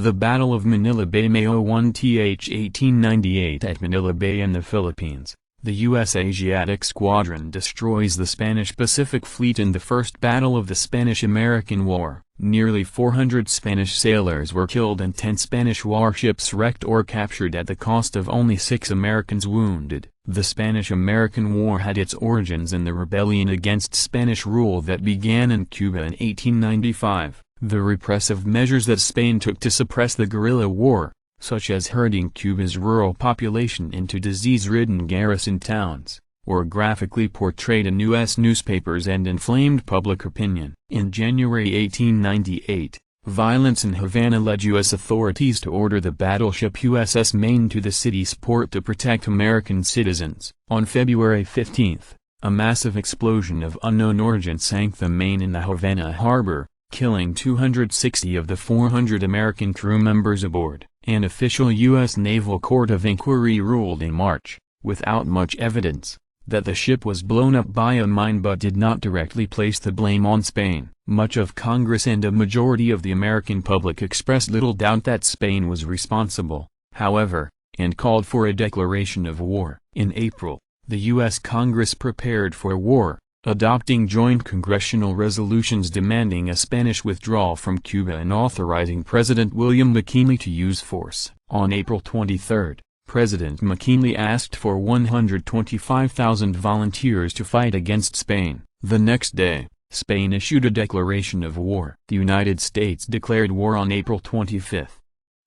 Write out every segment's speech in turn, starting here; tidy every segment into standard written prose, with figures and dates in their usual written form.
The Battle of Manila Bay, May 1th, 1898. At Manila Bay in the Philippines, the U.S. Asiatic Squadron destroys the Spanish Pacific Fleet in the First Battle of the Spanish-American War. Nearly 400 Spanish sailors were killed and 10 Spanish warships wrecked or captured at the cost of only 6 Americans wounded. The Spanish-American War had its origins in the rebellion against Spanish rule that began in Cuba in 1895. The repressive measures that Spain took to suppress the guerrilla war, such as herding Cuba's rural population into disease-ridden garrison towns, were graphically portrayed in U.S. newspapers and inflamed public opinion. In January 1898, violence in Havana led U.S. authorities to order the battleship USS Maine to the city's port to protect American citizens. On February 15, a massive explosion of unknown origin sank the Maine in the Havana harbor, killing 260 of the 400 American crew members aboard. An official U.S. Naval Court of Inquiry ruled in March, without much evidence, that the ship was blown up by a mine but did not directly place the blame on Spain. Much of Congress and a majority of the American public expressed little doubt that Spain was responsible, however, and called for a declaration of war. In April, the U.S. Congress prepared for war, adopting joint congressional resolutions demanding a Spanish withdrawal from Cuba and authorizing President William McKinley to use force. On April 23, President McKinley asked for 125,000 volunteers to fight against Spain. The next day, Spain issued a declaration of war. The United States declared war on April 25.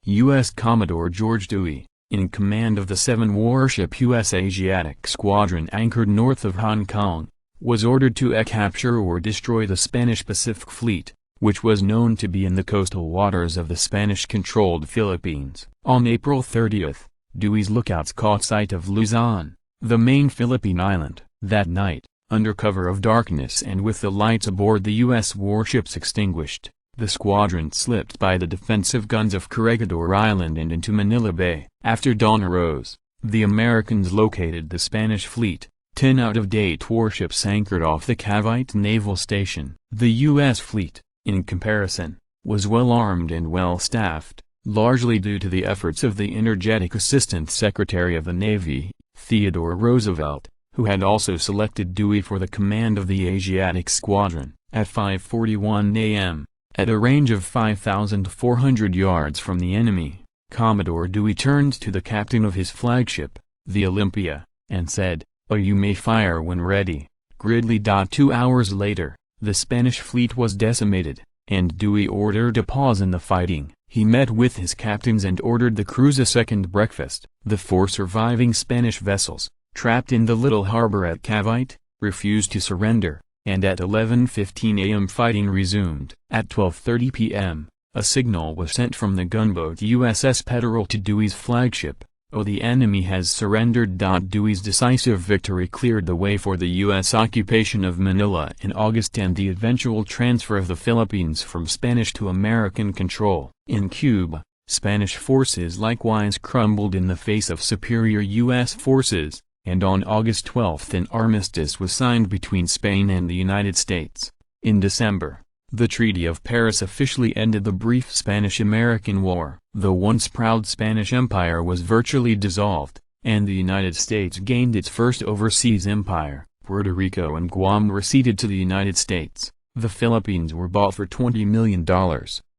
U.S. Commodore George Dewey, in command of the 7-warship U.S. Asiatic Squadron anchored north of Hong Kong, was ordered to capture or destroy the Spanish Pacific Fleet, which was known to be in the coastal waters of the Spanish-controlled Philippines. On April 30, Dewey's lookouts caught sight of Luzon, the main Philippine island. That night, under cover of darkness and with the lights aboard the U.S. warships extinguished, the squadron slipped by the defensive guns of Corregidor Island and into Manila Bay. After dawn arose, the Americans located the Spanish fleet. 10 out-of-date warships anchored off the Cavite Naval Station. The U.S. fleet, in comparison, was well-armed and well-staffed, largely due to the efforts of the energetic Assistant Secretary of the Navy, Theodore Roosevelt, who had also selected Dewey for the command of the Asiatic Squadron. At 5:41 a.m., at a range of 5,400 yards from the enemy, Commodore Dewey turned to the captain of his flagship, the Olympia, and said, "Oh, you may fire when ready." Gridley. 2 hours later, the Spanish fleet was decimated, and Dewey ordered a pause in the fighting. He met with his captains and ordered the crews a second breakfast. The 4 surviving Spanish vessels, trapped in the little harbor at Cavite, refused to surrender, and at 11:15 a.m. fighting resumed. At 12:30 p.m., a signal was sent from the gunboat USS Petteril to Dewey's flagship. "Oh, the enemy has surrendered." Dewey's decisive victory cleared the way for the U.S. occupation of Manila in August and the eventual transfer of the Philippines from Spanish to American control. In Cuba, Spanish forces likewise crumbled in the face of superior U.S. forces, and on August 12 an armistice was signed between Spain and the United States. In December, the Treaty of Paris officially ended the brief Spanish-American War. The once proud Spanish Empire was virtually dissolved, and the United States gained its first overseas empire. Puerto Rico and Guam were ceded to the United States. The Philippines were bought for $20 million,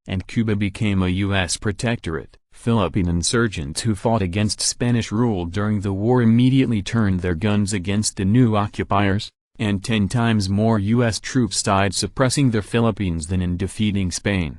and Cuba became a U.S. protectorate. Philippine insurgents who fought against Spanish rule during the war immediately turned their guns against the new occupiers, and 10 times more U.S. troops died suppressing the Philippines than in defeating Spain.